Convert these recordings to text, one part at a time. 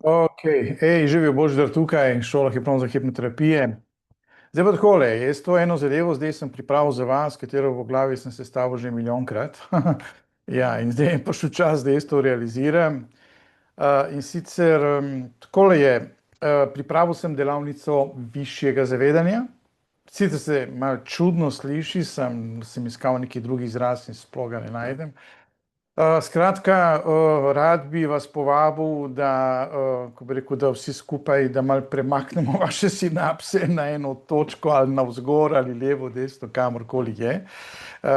Ok, živijo Božidar tukaj, šola hipnoze hipnoterapije. Zdaj pa takole, jaz to eno zadevo zdaj sem pripravil za vas, katero v glavi sem sestavil že milijonkrat. Ja, in zdaj je prišel čas, da jaz to realiziram. In sicer takole je, pripravil sem delavnico višjega zavedanja. Sicer se malo čudno sliši, sem iskal neki drugi izraz in sploh ga ne najdem. Skratka, rad bi vas povabil, da, ko bi rekel, da vsi skupaj, da malo premaknemo vaše sinapse na eno točko ali navzgor ali levo, desno, kamorkoli je.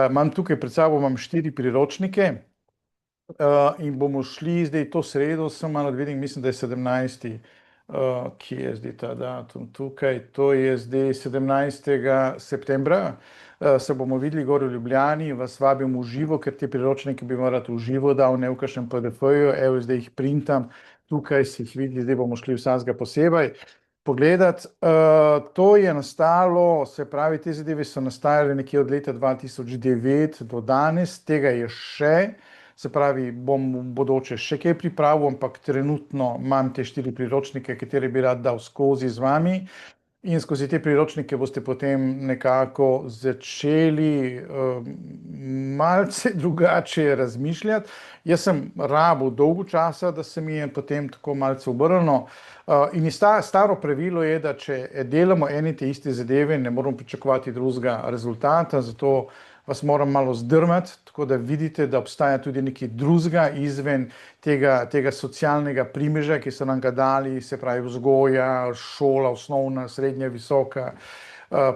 Imam tukaj pred sabo, imam 4 priročnike, in bomo šli zdaj to sredo, sem malo vidim, mislim, da je 17. Kje je zdaj ta datum tukaj? To je zdaj 17. septembra. Se bomo videli gor v Ljubljani, vas vabim v živo, ker te priročnike bi moral v živo dal, ne v kakšnem PDF-ju, evo zdaj jih printam, tukaj si jih vidi, zdaj bomo šli vsakega posebej pogledati. To je nastalo, se pravi, te zadeve so nastajale nekje od leta 2009 do danes, tega je še, se pravi, bom v bodoče še kaj pripravil, ampak trenutno imam te 4 priročnike, katere bi rad dal skozi z vami. In skozi te priročnike boste potem nekako začeli malce drugače razmišljati. Jaz sem rabil dolgo časa, da se mi je potem tako malce obrnilo. In staro pravilo je, da če delamo ene te iste zadeve, ne moramo pričakovati drugega rezultata, zato vas moram malo zdrmati, tako da vidite, da obstaja tudi nekaj drugega izven tega socialnega primeža, ki so nam ga dali, se pravi vzgoja, šola, osnovna, srednja, visoka,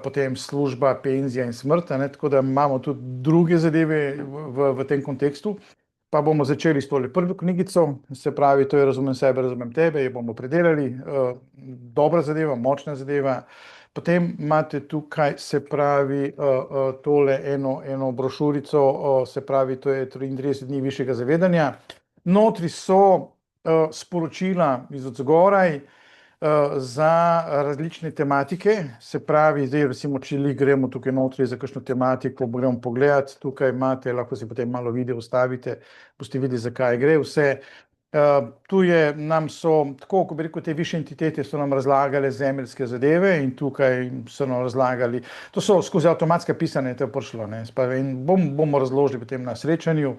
potem služba, penzija in smrt, ne, tako da imamo tudi druge zadeve v tem kontekstu. Pa bomo začeli s tole prvo knjigico, se pravi, to je Razumem sebe, razumem tebe, jo bomo predelali, dobra zadeva, močna zadeva. Potem imate tukaj, se pravi, tole eno brošurico, se pravi, to je 33 dni višjega zavedanja. Notri so sporočila iz odzgoraj za različne tematike, se pravi, zdaj recimo, če gremo tukaj notri za kakšno tematiko, gremo pogledati, tukaj imate, lahko si potem malo video ustavite, boste videli, zakaj gre vse. Tu nam so, tako ko bi rekel, te višje entitete so nam razlagale zemeljske zadeve in tukaj so nam razlagali, to so skozi avtomatska pisanja, to je prišlo, ne, in bomo razložili potem na srečanju,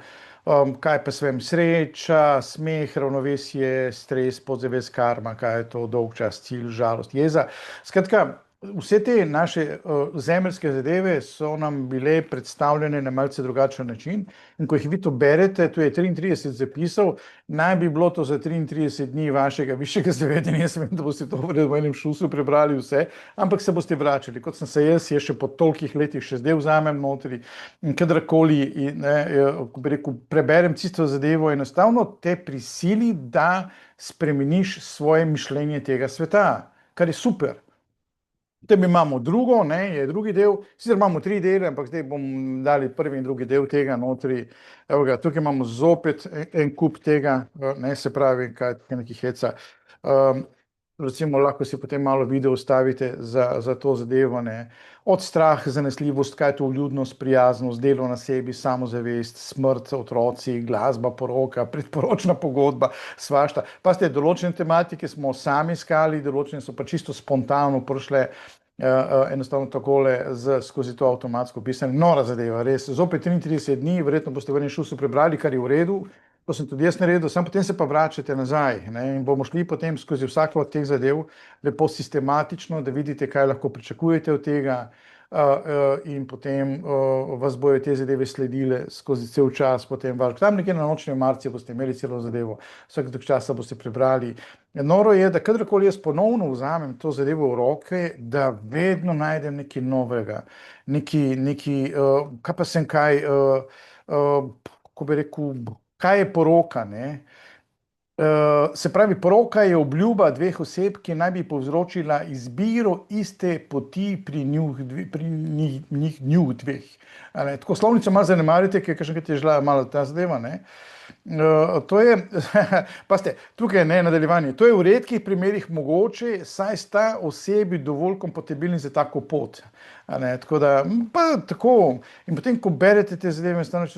kaj pa svem sreča, smeh, ravnovesje, stres, podzavest, karma, kaj je to, dolgčas, cilj, žalost, jeza. Skratka, vse te naše zemeljske zadeve so nam bile predstavljene na malce drugačen način in ko jih vi to berete, tu je 33 zapisov, naj bi bilo to za 33 dni vašega višjega zavedanja, jaz vem, da boste to v enem šusu prebrali vse, ampak se boste vračali, kot sem se jaz še po tolikih letih še zdaj vzamem notri in kadarkoli, ko bi rekel, preberem čisto zadevo, enostavno te prisili, da spremeniš svoje mišljenje tega sveta, kar je super. Potem imamo drugo, ne, je drugi del, sicer imamo 3 dele, ampak zdaj bom dali prvi in drugi del tega notri. Evo ga, tukaj imamo zopet en kup tega, ne, se pravi, kaj nekaj heca. Recimo, lahko si potem malo video ustavite za to zadevo, ne. Od strah, zanesljivost, kaj je to vljudnost, prijaznost, delo na sebi, samozavest, smrt, otroci, glasba, poroka, predporočna pogodba, svašta. Pazite, določene tematike smo sami iskali, določene so pa čisto spontano prišle, enostavno takole skozi to avtomatsko pisanje. Nora zadeva, res. Zopet 33 dni, verjetno boste v enem šusu prebrali, kar je v redu. To sem tudi jaz naredil, samo potem se pa vračate nazaj, ne, in bomo šli potem skozi vsako od teh zadev lepo sistematično, da vidite, kaj lahko pričakujete od tega, in potem vas bojo te zadeve sledile skozi cel čas, potem tam nekje na nočni marci boste imeli celo zadevo, vsak dolg časa boste prebrali. Noro je, da kadarkoli jaz ponovno vzamem to zadevo v roke, da vedno najdem nekaj novega, kaj pa sem kaj, ko bi rekel, kaj je poroka, ne? Se pravi, poroka je obljuba dveh oseb, ki naj bi povzročila izbiro iste poti pri njih dveh. Tako slovnico malo zanemarite, ker kakšenkrat je žela malo ta zadeva, ne? To je, paste, tukaj je ne nadaljevanje. To je v redkih primerih mogoče, saj sta osebi dovolj kompatibilni za tako pot. Tako da, pa tako, in potem, ko berete te zadeve, staneš,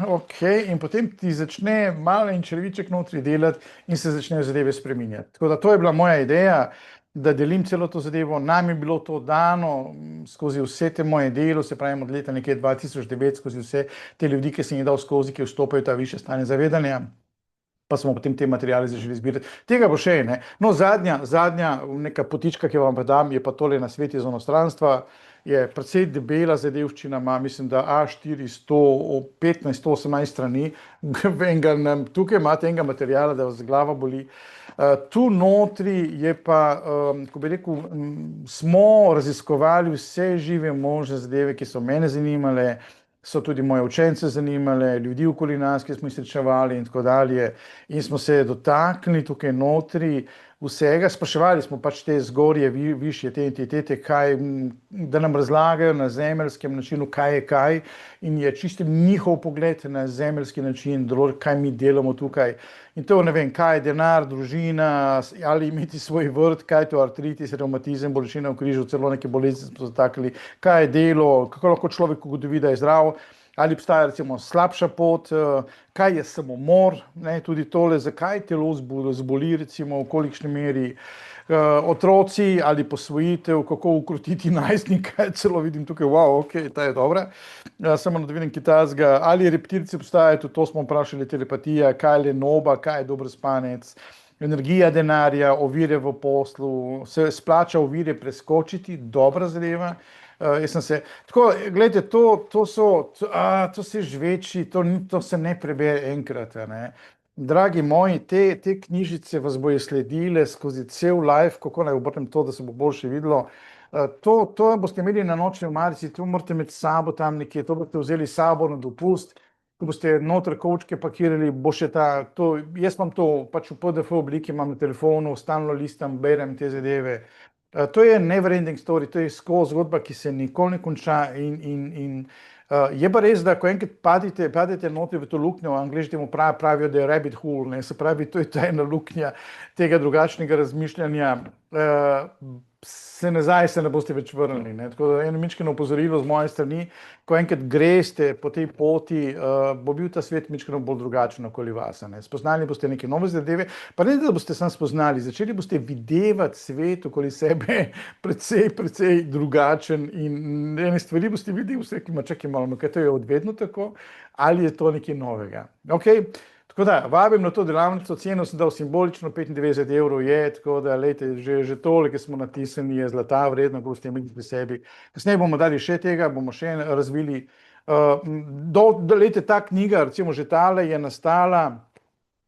ok, in potem ti začne malen črviček notri delati in se začnejo zadeve spreminjati. Tako da, to je bila moja ideja, da delim celo to zadevo. Nam je bilo to dano skozi vse te moje delo, se pravi od leta nekje 2009, skozi vse te ljudi, ki sem jih dal skozi, ki vstopajo v ta više stanje zavedanja, pa smo potem te materiale začeli zbirati. Tega bo še, ne. No, zadnja neka potička, ki vam pa dam, je pa tole na svet iz onostranstva, je precej debela zadevščina, ima, mislim, da A4, 115, 118 strani, tukaj imate enega materijala, da vas glava boli. Tu notri je pa, ko bi rekel, smo raziskovali vse žive možne zadeve, ki so mene zanimale, so tudi moje učence zanimale, ljudi okoli nas, ki smo jih srečevali in tako dalje. In smo se dotaknili tukaj notri vsega, spraševali smo pač te zgorje, višje te entitete, da nam razlagajo na zemeljskem načinu, kaj je kaj, in je čisto njihov pogled na zemeljski način, kaj mi delamo tukaj. In to, ne vem, kaj je denar, družina, ali imeti svoj vrt, kaj je to artritis, revmatizem, bolečina v križu, celo neke bolezni smo zataknili, kaj je delo, kako lahko človek ugotovi, da je zdrav, ali obstaja recimo slabša pot, kaj je samomor, tudi tole, zakaj telo zboli, recimo v kolikšni meri, otroci ali posvojitev, kako ukrotiti najstnika, celo vidim tukaj, wow, ok, ta je dobra, samo da vidim kitajskega, ali reptilci obstajajo, tudi to smo vprašali, telepatija, kaj je lenoba, kaj je dober spanec, energija denarja, ovire v poslu, se splača ovire preskočiti, dobra zadeva. Jaz sem se, tako, gledajte, to se žveči, to se ne prebere enkrat, ne. Dragi moji, te knjižice vas bojo sledile skozi cel life, kako naj obrnem to, da se bo boljše videlo. To boste imeli na nočni omarici, to morate imeti s sabo tam nekje, to boste vzeli s sabo na dopust, ko boste noter kovčke pakirali, bo še jaz imam to pač v PDF obliki, imam na telefonu, stalno listam, berem te zadeve. To je never ending story, to je zgodba, ki se nikoli ne konča in je pa res, da ko enkrat padete notri v to luknjo, Angleži temu pravijo, da je rabbit hole, se pravi, to je ta ena luknja tega drugačnega razmišljanja, se nazaj se ne boste več vrnili, ne. Tako da eno mičkeno opozorilo z moje strani, ko enkrat greste po tej poti, bo bil ta svet mičkeno bolj drugačen okoli vas, ne. Spoznali boste neke nove zadeve, pa ne da boste samo spoznali, začeli boste videvati svet okoli sebe precej drugačen in ene stvari boste videli vse, ki ima čakaj malo, no, kaj to je odvedno tako, ali je to nekaj novega. Ok? Tako da, vabim na to delavnico, ceno sem dal simbolično, 95 evrov je, tako da, lejte, že tole, ki smo natisnili, je zlata vredno, ko boste imeli pri sebi. Kasneje bomo dali še tega, bomo še razvili. Lejte, ta knjiga, recimo že tale, je nastala,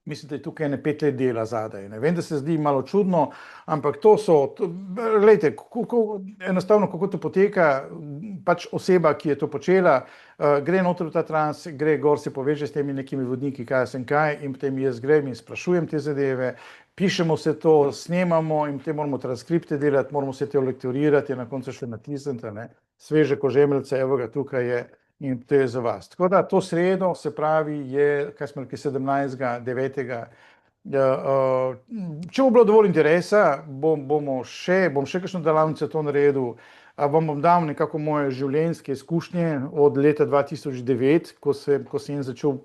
mislim, da je tukaj ene 5 let dela zadaj. Ne vem, da se zdi malo čudno, ampak lejte, enostavno, kako to poteka, pač oseba, ki je to počela, gre noter v ta trans, gre gor, se poveže s temi nekimi vodniki, kaj sem kaj, in potem jaz grem in sprašujem te zadeve, pišemo vse to, snemamo in potem moramo transkripte delati, moramo vse te lektorirati, na koncu še natisniti, ne, sveže kožemeljce, evo ga, tukaj je. In to je za vas. Tako da to sredo, se pravi, je, kaj smo rekli, 17.9. Če bo bilo dovolj interesa, bom še kakšno delavnico to naredil, vam bom dal nekako moje življenjske izkušnje od leta 2009, ko sem začel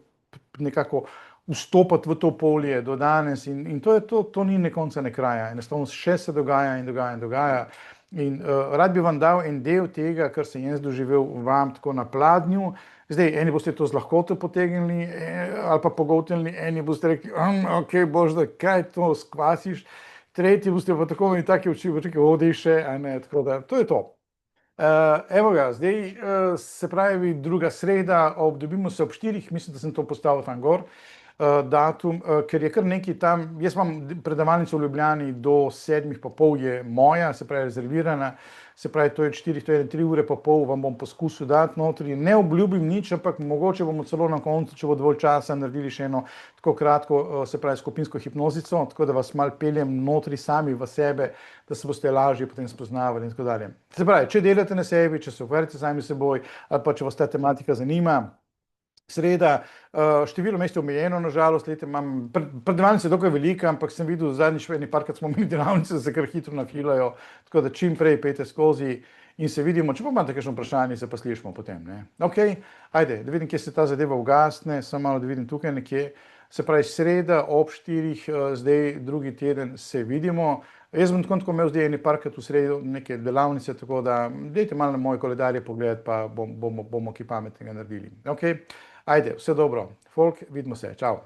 nekako vstopati v to polje do danes in to ni ne konca ne kraja, enostavno še se dogaja in dogaja. In rad bi vam dal en del tega, kar sem jaz doživel vam tako na pladnju. Zdaj, eni boste to z lahkoto potegnili ali pa pogoltnili, eni boste rekli, ok, božda, kaj to skvasiš, tretji boste pa tako in take oči, bo rekel, odej še, a ne, tako da, to je to. Evo ga, zdaj se pravi druga sreda, dobimo se ob 4, mislim, da sem to postavil tam gor, datum, ker je kar nekaj tam, jaz imam predavalnico v Ljubljani do 7:30 je moja, se pravi rezervirana, se pravi to je 3 ure pa pol, vam bom poskusil dati notri, ne obljubim nič, ampak mogoče bomo celo na koncu, če bo dovolj časa, naredili še eno tako kratko, se pravi skupinsko hipnozico, tako da vas malo peljem notri sami v sebe, da se boste lažje potem spoznavali in tako dalje. Se pravi, če delate na sebi, če se ukvarjate sami s seboj, ali pa če vas ta tematika zanima, Sreda, število mest je omejeno, nažalost, predavalnice je dokaj velika, ampak sem videl zadnjič v eni parkrat smo imeli delavnice, se kar hitro nafilajo, tako da čim prej pejte skozi in se vidimo, če pa imate kakšno vprašanje, se pa slišimo potem, ne. Okej, ajde, da vidim, kje se ta zadeva ugasne, samo malo, da vidim tukaj nekje. Se pravi, sreda ob 4, zdaj drugi teden se vidimo. Jaz bom tako imel zdaj eni parkrat v sredo neke delavnice, tako da dajte malo na moje koledarje pogledati, pa bomo kaj pametnega naredili. Okej, ajde, vse dobro. Folk, vidimo se, čau.